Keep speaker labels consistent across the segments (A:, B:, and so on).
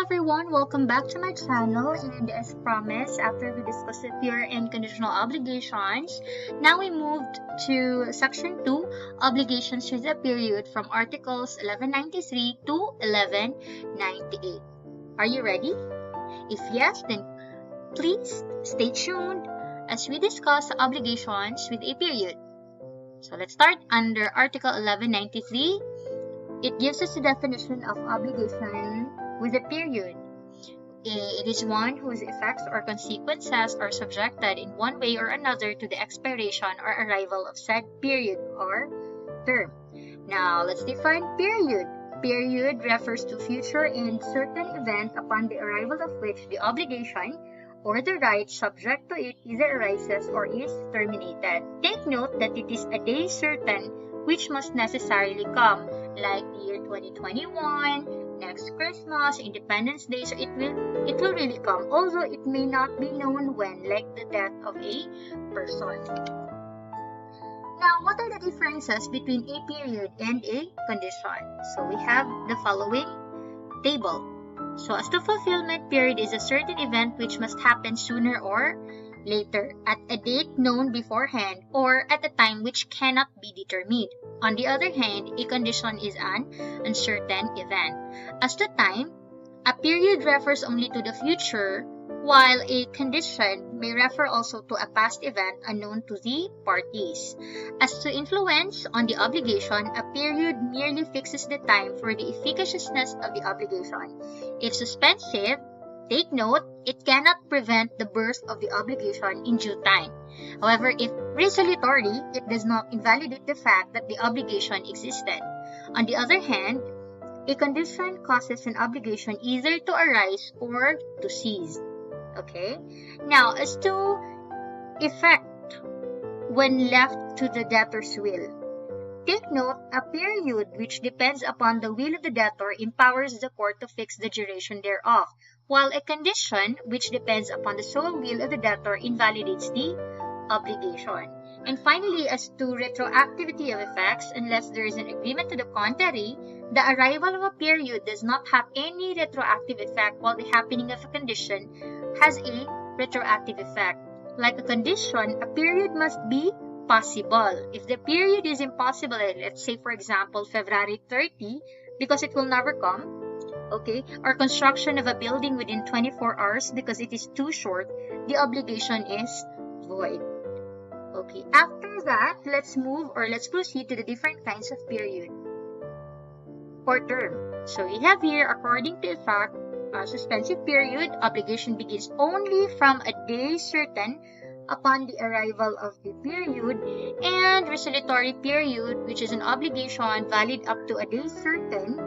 A: everyone, welcome back to my channel, and as promised, after we discussed the pure and conditional obligations, now we moved to section 2, obligations with a period from articles 1193 to 1198. Are you ready? If yes, then please stay tuned as we discuss obligations with a period. So let's start under article 1193. It gives us the definition of obligation with a period. It is one whose effects or consequences are subjected in one way or another to the expiration or arrival of said period or term. Now, let's define period. Period refers to future and certain event upon the arrival of which the obligation or the right subject to it either arises or is terminated. Take note that it is a day certain which must necessarily come, like the year 2021, next Christmas, Independence Day, so it will really come, although it may not be known when, like the death of a person. Now, what are the differences between a period and a condition? So we have the following table. So as to fulfillment, period is a certain event which must happen sooner or later, at a date known beforehand, or at a time which cannot be determined. On the other hand, a condition is an uncertain event. As to time, a period refers only to the future, while a condition may refer also to a past event unknown to the parties. As to influence on the obligation, a period merely fixes the time for the efficaciousness of the obligation. If suspensive, take note, it cannot prevent the birth of the obligation in due time. However, if resolutory, it does not invalidate the fact that the obligation existed. On the other hand, a condition causes an obligation either to arise or to cease. Okay? Now, as to effect when left to the debtor's will. Take note, a period which depends upon the will of the debtor empowers the court to fix the duration thereof, while a condition which depends upon the sole will of the debtor invalidates the obligation. And finally, as to retroactivity of effects, unless there is an agreement to the contrary, the arrival of a period does not have any retroactive effect, while the happening of a condition has a retroactive effect. Like a condition, a period must be possible. If the period is impossible, let's say for example February 30, because it will never come, okay, or construction of a building within 24 hours because it is too short, the obligation is void. Okay, after that, let's proceed to the different kinds of period or term. So we have here, according to effect, suspensive period, obligation begins only from a day certain upon the arrival of the period, and resolutory period, which is an obligation valid up to a day certain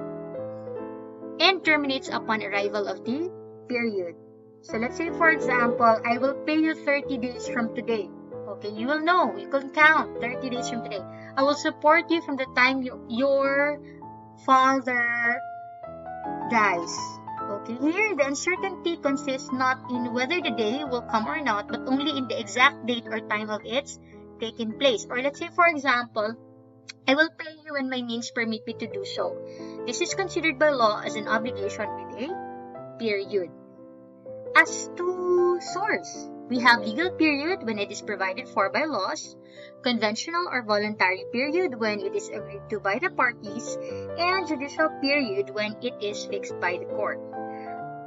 A: and terminates upon arrival of the period. So let's say for example, I will pay you 30 days from today. Okay, you will know, you can count 30 days from today. I will support you from the time your father dies. Okay, here the uncertainty consists not in whether the day will come or not, but only in the exact date or time of its taking place. Or let's say for example, I will pay you when my means permit me to do so. This is considered by law as an obligation with a period. As to source, we have legal period when it is provided for by laws, conventional or voluntary period when it is agreed to by the parties, and judicial period when it is fixed by the court.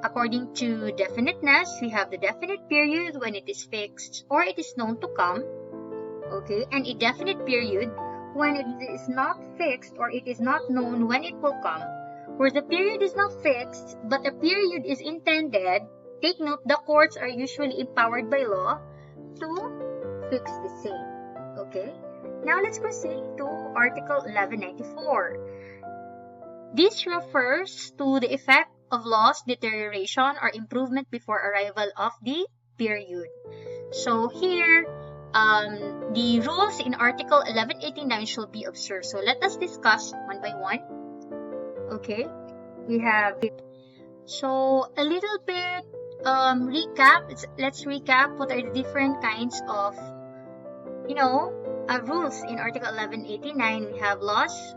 A: According to definiteness, we have the definite period when it is fixed or it is known to come, okay, and a definite period when it is not fixed or it is not known when it will come. Where the period is not fixed but a period is intended, take note, the courts are usually empowered by law to fix the same. Okay, now let's proceed to Article 1194. This refers to the effect of loss, deterioration, or improvement before arrival of the period. So here, the rules in Article 1189 shall be observed. So let us discuss one by one. Okay, we have so a little bit recap. Let's recap what are the different kinds of rules in Article 1189. We have laws,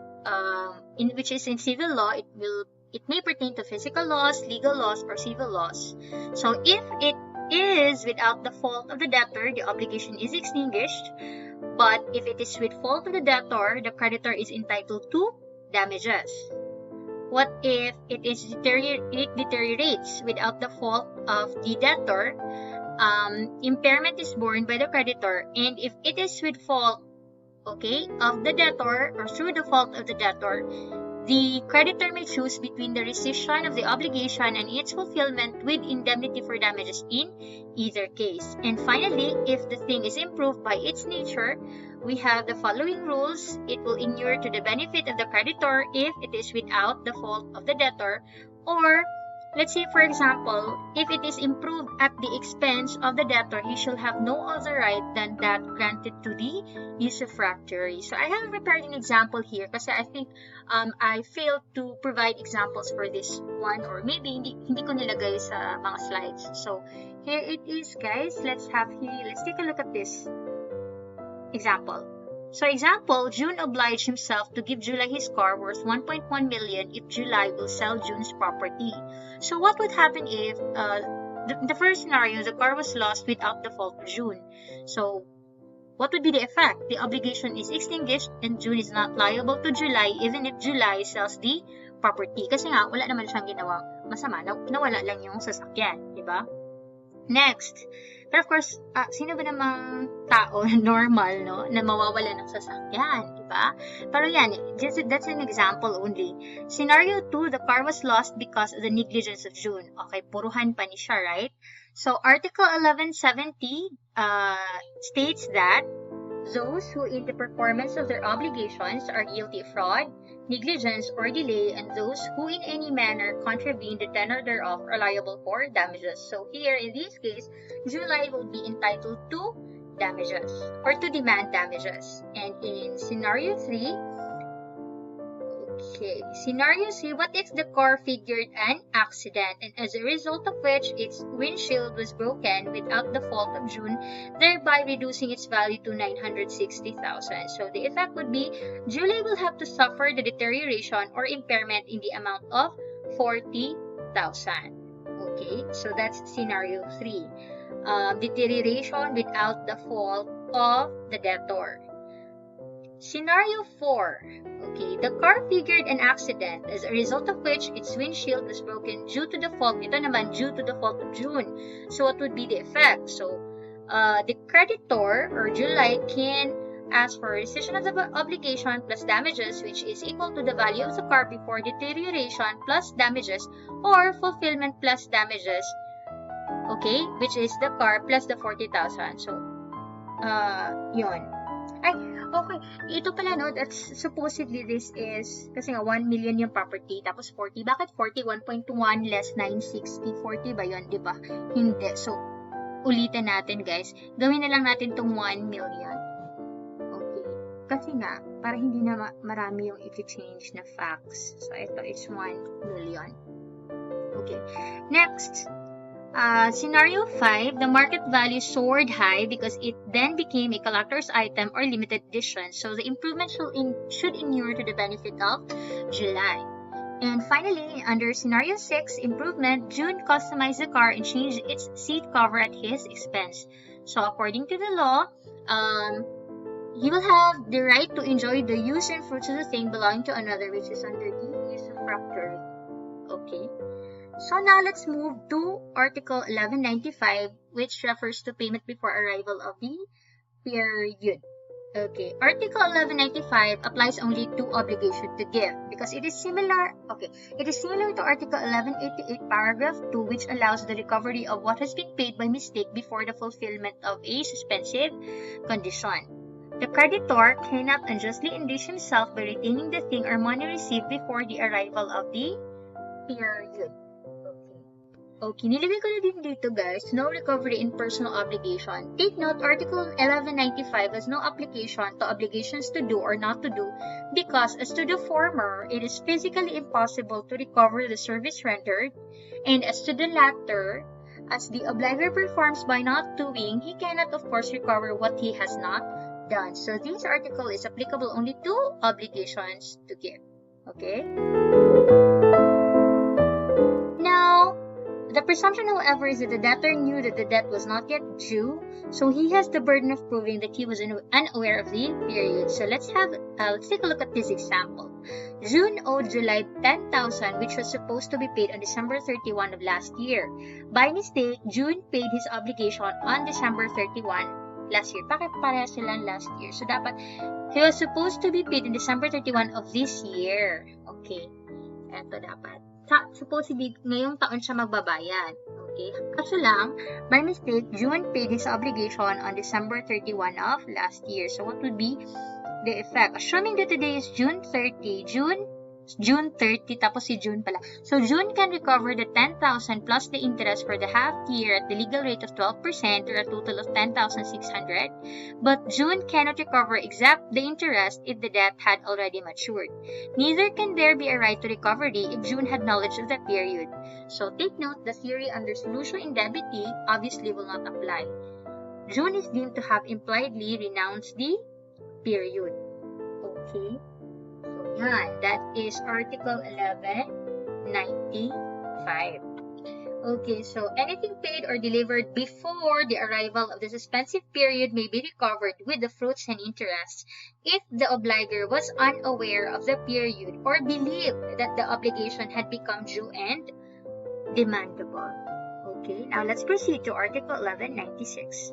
A: in which is in civil law, it will It may pertain to physical loss, legal loss, or civil loss. So if it is without the fault of the debtor, the obligation is extinguished. But if it is with fault of the debtor, the creditor is entitled to damages. What if it deteriorates without the fault of the debtor? Impairment is borne by the creditor, and if it is with fault, okay, of the debtor or through the fault of the debtor, the creditor may choose between the rescission of the obligation and its fulfillment with indemnity for damages in either case. And finally, if the thing is improved by its nature, we have the following rules. It will inure to the benefit of the creditor if it is without the fault of the debtor, or let's say, for example, if it is improved at the expense of the debtor, he shall have no other right than that granted to the usufructuary. So I have prepared an example here kasi I think I failed to provide examples for this one, or maybe hindi ko nilagay sa mga slides. So here it is, guys. Let's take a look at this example. So example, June obliged himself to give July his car worth 1.1 million if July will sell June's property. So what would happen if the first scenario, the car was lost without the fault of June? So what would be the effect? The obligation is extinguished and June is not liable to July even if July sells the property. Kasi nga, wala naman siyang ginawang masama. Nawala lang yung sasakyan, di ba? Next. But of course, sino ba namang tao normal, no, na mawawala ng sasakyan, di ba? Pero yan, that's an example only. Scenario 2, the car was lost because of the negligence of June. Okay, puruhan pa ni siya, right? So, Article 1170 states that those who in the performance of their obligations are guilty of fraud, negligence, or delay, and those who in any manner contravene the tenor thereof are liable for damages. So here, in this case, July will be entitled to damages or to demand damages. And in scenario 3, what if the car figured an accident and as a result of which its windshield was broken without the fault of June, thereby reducing its value to 960,000. So the effect would be July will have to suffer the deterioration or impairment in the amount of 40,000. Okay, so that's scenario 3. Deterioration without the fault of the debtor. Scenario 4. Okay, the car figured an accident as a result of which its windshield was broken due to the fault. Ito naman, due to the fault of June. So what would be the effect? So the creditor or July can ask for rescission of the obligation plus damages, which is equal to the value of the car before deterioration plus damages, or fulfillment plus damages, okay, which is the car plus the 40,000. So yun. Ay, okay. Ito pala, no, that's supposedly this is, kasi nga 1 million yung property, tapos 40. Bakit 40? 1.1 less 960. 40 ba yun, di ba? Hindi. So, ulitin natin, guys. Gawin na lang natin tong 1 million. Okay. Kasi nga, para hindi na marami yung i-change na facts. So, ito is 1 million. Okay. Next. Scenario 5, the market value soared high because it then became a collector's item or limited edition. So the improvement should inure to the benefit of July. And finally, under scenario 6, improvement, June customized the car and changed its seat cover at his expense. So according to the law, he will have the right to enjoy the use and fruits of the thing belonging to another, which is under the usufructuary. Okay. So now let's move to Article 1195, which refers to payment before arrival of the period. Okay, Article 1195 applies only to obligation to give because it is similar. Okay, it is similar to Article 1188, paragraph 2, which allows the recovery of what has been paid by mistake before the fulfillment of a suspensive condition. The creditor cannot unjustly enrich himself by retaining the thing or money received before the arrival of the period. Okay, nilagay ko na din dito, guys, no recovery in personal obligation. Take note, Article 1195 has no application to obligations to do or not to do because as to the former, it is physically impossible to recover the service rendered, and as to the latter, as the obliger performs by not doing, he cannot, of course, recover what he has not done. So this article is applicable only to obligations to give. Okay? The presumption, however, is that the debtor knew that the debt was not yet due, so he has the burden of proving that he was unaware of the period. So let's take a look at this example. June owed July 10,000, which was supposed to be paid on December 31 of last year. By mistake, June paid his obligation on December 31 last year. Bakit pareha silang last year? So dapat, he was supposed to be paid on December 31 of this year. Okay. Eto dapat. Supposedly, ngayong taon siya magbabayad. Okay? Kaso lang, by mistake, June paid his obligation on December 31 of last year. So, what would be the effect? Assuming that today is June 30, June 30, tapos si June pala. So, June can recover the 10,000 plus the interest for the half year at the legal rate of 12% or a total of 10,600. But June cannot recover except the interest if the debt had already matured. Neither can there be a right to recovery if June had knowledge of the period. So, take note, the theory under solution indemnity obviously will not apply. June is deemed to have impliedly renounced the period. Okay? Yan, that is Article 1195. Okay, so anything paid or delivered before the arrival of the suspensive period may be recovered with the fruits and interest if the obliger was unaware of the period or believed that the obligation had become due and demandable. Okay, now let's proceed to Article 1196.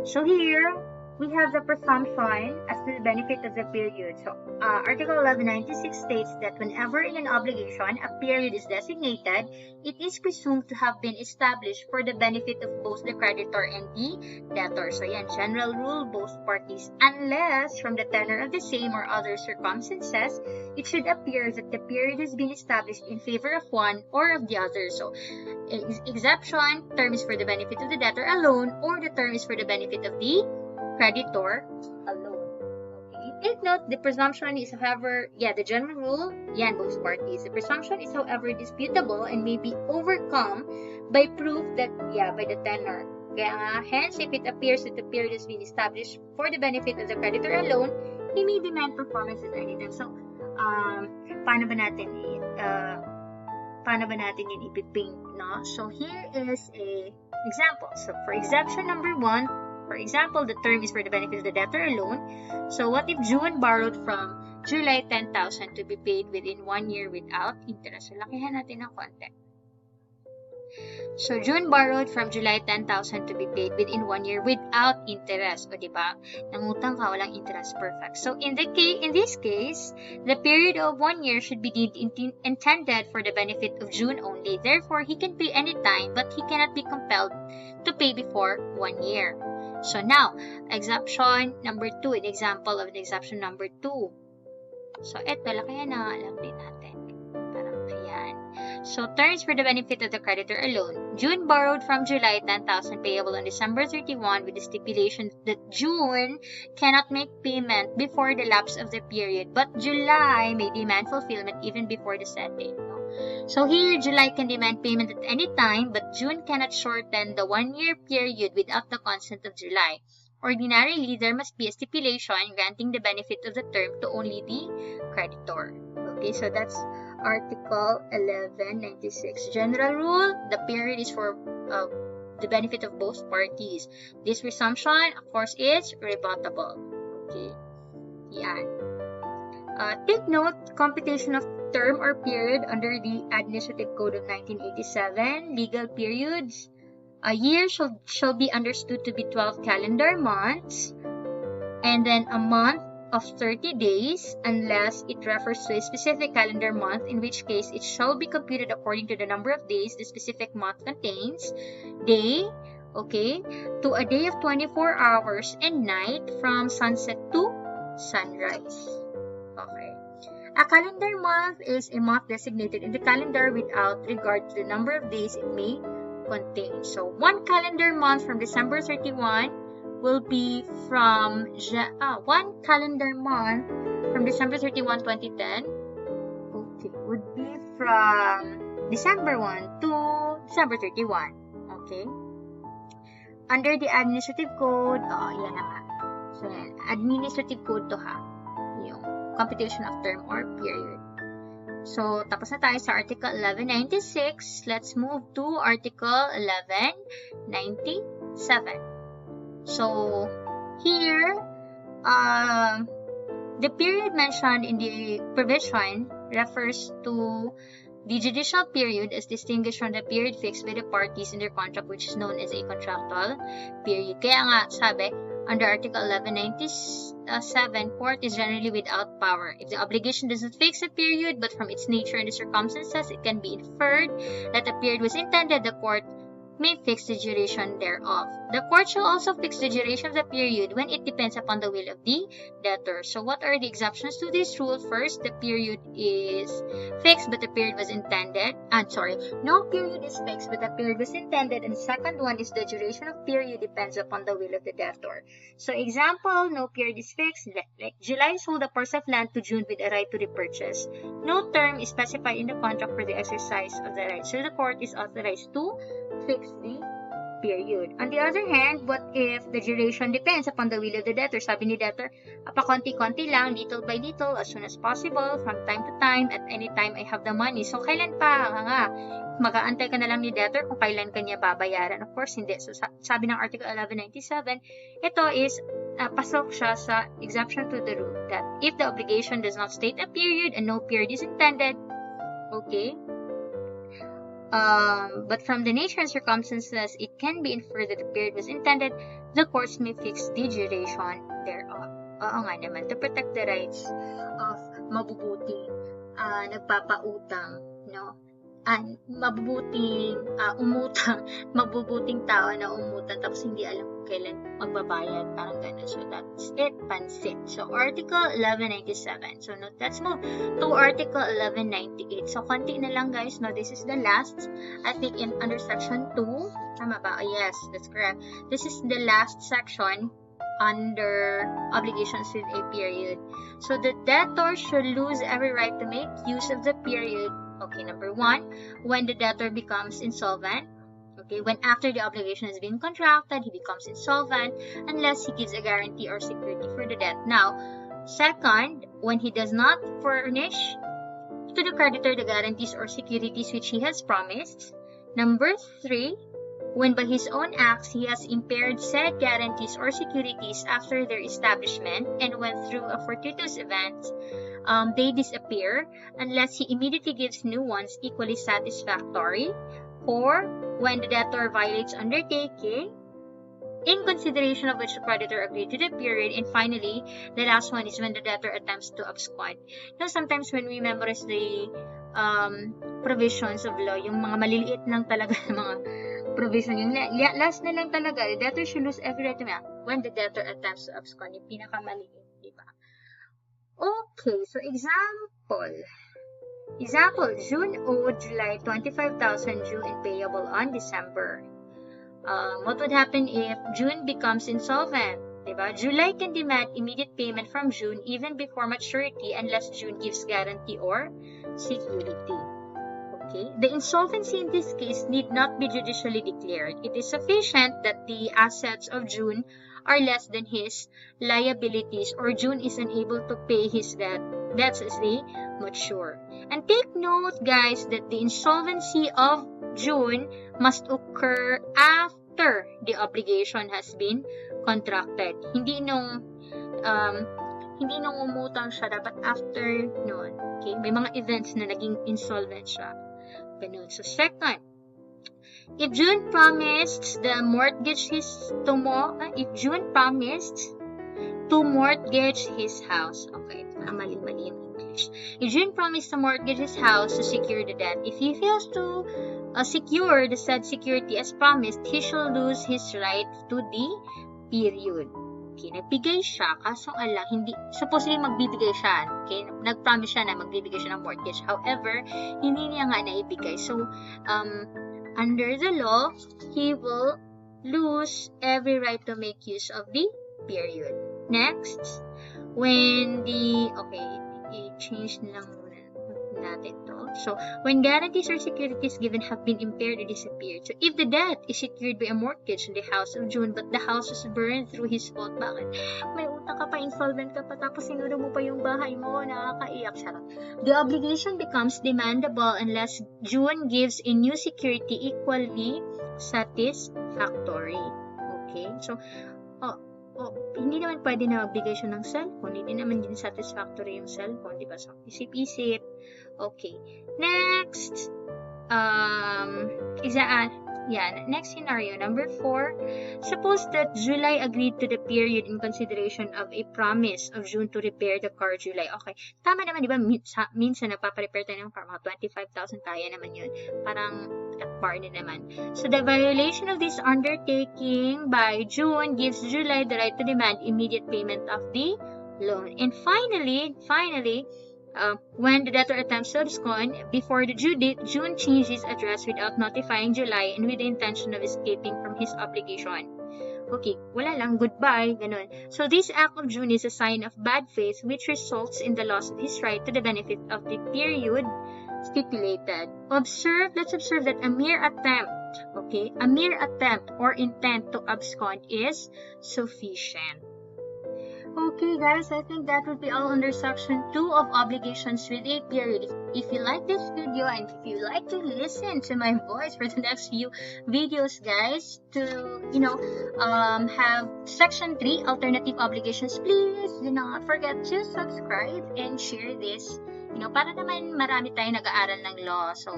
A: So here, we have the presumption as to the benefit of the period. So, Article 1196 states that whenever in an obligation a period is designated, it is presumed to have been established for the benefit of both the creditor and the debtor. So, yan, general rule, both parties. Unless, from the tenor of the same or other circumstances, it should appear that the period has been established in favor of one or of the other. So, exception, term is for the benefit of the debtor alone, or the term is for the benefit of the creditor alone. Okay. Take note, the presumption is however, the general rule, both parties. The presumption is however disputable and may be overcome by proof that, by the tenor. Kaya hence, if it appears that the period has been established for the benefit of the creditor alone, he may demand performance at any time. So, paano ba natin yun ipipaint, no? So, here is a example. So, for exception number 1, for example, the term is for the benefit of the debtor alone. So, what if June borrowed from July 10,000 to be paid within 1 year without interest? So, lakihan natin ng konti. So, June borrowed from July 10,000 to be paid within 1 year without interest. O, diba? Nangutang ka, walang interest. Perfect. So, in this case, the period of 1 year should be intended for the benefit of June only. Therefore, he can pay any time, but he cannot be compelled to pay before 1 year. So now, exception number 2, an example of an exception number 2. So, eto, kaya alam din natin. Parang ayan. So, terms for the benefit of the creditor alone. June borrowed from July 10,000 payable on December 31 with the stipulation that June cannot make payment before the lapse of the period, but July may demand fulfillment even before the said date. So here, July can demand payment at any time, but June cannot shorten the 1 year period without the consent of July. Ordinarily, there must be a stipulation granting the benefit of the term to only the creditor. Okay, so that's Article 1196. General rule, the period is for the benefit of both parties. This presumption, of course, is rebuttable. Okay, yan. Take note, computation of term or period under the Administrative Code of 1987, legal periods. A year shall be understood to be 12 calendar months, and then a month of 30 days, unless it refers to a specific calendar month, in which case it shall be computed according to the number of days the specific month contains. Day, okay, to a day of 24 hours and night from sunset to sunrise. Okay. A calendar month is a month designated in the calendar without regard to the number of days it may contain. So, one calendar month from December 31 will be from one calendar month from December 31, 2010. Okay, would be from December 1 to December 31. Okay. Under the Administrative Code, yan na nga. So, yan. Administrative Code to ha. Yung computation of term or period. So, tapos na tayo sa Article 1196. Let's move to Article 1197. So, here, the period mentioned in the provision refers to the judicial period as distinguished from the period fixed by the parties in their contract, which is known as a contractual period. Kaya nga, sabi, under Article 1197, court is generally without power. If the obligation does not fix a period, but from its nature and the circumstances, it can be inferred that a period was intended, the court may fix the duration thereof. The court shall also fix the duration of the period when it depends upon the will of the debtor. So what are the exceptions to this rule? First, the period is fixed but the period was intended. No period is fixed but the period was intended. And the second one is the duration of period depends upon the will of the debtor. So example, no period is fixed. Like July sold a parcel of land to June with a right to repurchase. No term is specified in the contract for the exercise of the right. So the court is authorized to fix the period. On the other hand, what if the duration depends upon the will of the debtor? Sabi ni debtor, pakonti-konti lang, little by little, as soon as possible, from time to time, at any time I have the money. So, kailan pa? Mag-aantay ka na lang ni debtor kung kailan kanya babayaran. Of course, hindi. So, sabi ng Article 1197, ito is pasok siya sa exemption to the rule that if the obligation does not state a period and no period is intended, okay, but from the nature and circumstances, it can be inferred that the period was intended, the courts may fix the duration thereof. Oo nga naman, to protect the rights of mabubuting nagpapautang, no? Mabubuting mabubuting tao na umutang tapos hindi alam kung kailan magbabayad, parang ganun. So that's it, pansit. So Article 1197. So let's move to Article 1198. So konti na lang guys, no? This is the last, I think under section 2, tama ba? Oh, yes, that's correct. This is the last section under obligations with a period. So the debtor should lose every right to make use of the period. Okay, number 1, when the debtor becomes insolvent. Okay, when after the obligation has been contracted, he becomes insolvent unless he gives a guarantee or security for the debt. Now, second, when he does not furnish to the creditor the guarantees or securities which he has promised. Number 3, when by his own acts he has impaired said guarantees or securities after their establishment and when through a fortuitous event they disappear unless he immediately gives new ones equally satisfactory. 4, when the debtor violates undertaking in consideration of which the creditor agreed to the period. And finally, the last one is when the debtor attempts to abscond. Now, sometimes when we memorize the provisions of law, yung mga maliliit lang talaga mga provision, yung last na lang talaga, the debtor should lose every right to make when the debtor attempts to abscond, yung pinakamaliit, di ba? Okay, so example, June owed July 25,000 due and payable on December. What would happen if June becomes insolvent? Diba? July can demand immediate payment from June even before maturity unless June gives guarantee or security. Okay? The insolvency in this case need not be judicially declared. It is sufficient that the assets of June are less than his liabilities or June is unable to pay his debts as they mature. And take note, guys, that the insolvency of June must occur after the obligation has been contracted. Hindi nung umutang siya, dapat after noon. Okay? May mga events na naging insolvent siya. Ganun. So, second, if June promised to mortgage his house, okay, mali yung English. If June promised to mortgage his house to secure the debt, if he fails to secure the said security as promised, he shall lose his right to the period. Okay, nagbigay siya, kaso alang, hindi, supposedly magbibigay siya, okay, nag-promise siya na magbibigay siya ng mortgage, however, hindi niya nga naibigay, so, under the law, he will lose every right to make use of the period. Next, when the, okay, i-change na lang muna, natin to. So, when guarantees or securities given have been impaired or disappeared. So, if the debt is secured by a mortgage in the house of June but the house was burned through his fault, bakit? May utang ka pa, insolvent ka pa, tapos sinuro mo pa yung bahay mo, nakakaiyak siya. The obligation becomes demandable unless June gives a new security equally satisfactory. Okay? So, hindi naman pwede na obligation ng cellphone. Hindi naman din satisfactory yung cellphone. Diba? So, isip-isip. Okay. Next. Next scenario. Number 4. Suppose that July agreed to the period in consideration of a promise of June to repair the car July. Okay. Tama naman, diba? Minsan nagpaparepair tayo ng car. Mga 25,000 kaya naman yun. Parang at par din naman. So, the violation of this undertaking by June gives July the right to demand immediate payment of the loan. And finally, when the debtor attempts to abscond before the due date, June changes his address without notifying July and with the intention of escaping from his obligation. Okay, wala lang, goodbye, ganun. So, this act of June is a sign of bad faith which results in the loss of his right to the benefit of the period stipulated. Let's observe that a mere attempt or intent to abscond is sufficient. Okay guys, I think that would be all under section 2 of obligations with a period. If you like this video and if you like to listen to my voice for the next few videos guys to, have section 3 alternative obligations, please do not forget to subscribe and share this. Para naman marami tayo nag-aaral ng law. So,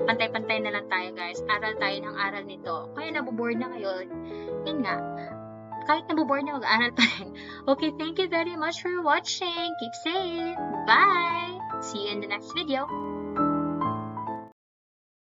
A: pantay-pantay na lang tayo guys. Aral tayo ng aral nito. Kaya naboboard na kayo. Yun nga. Kahit naboboard na, mag-aaral pa rin. Okay, thank you very much for watching. Keep safe. Bye! See you in the next video.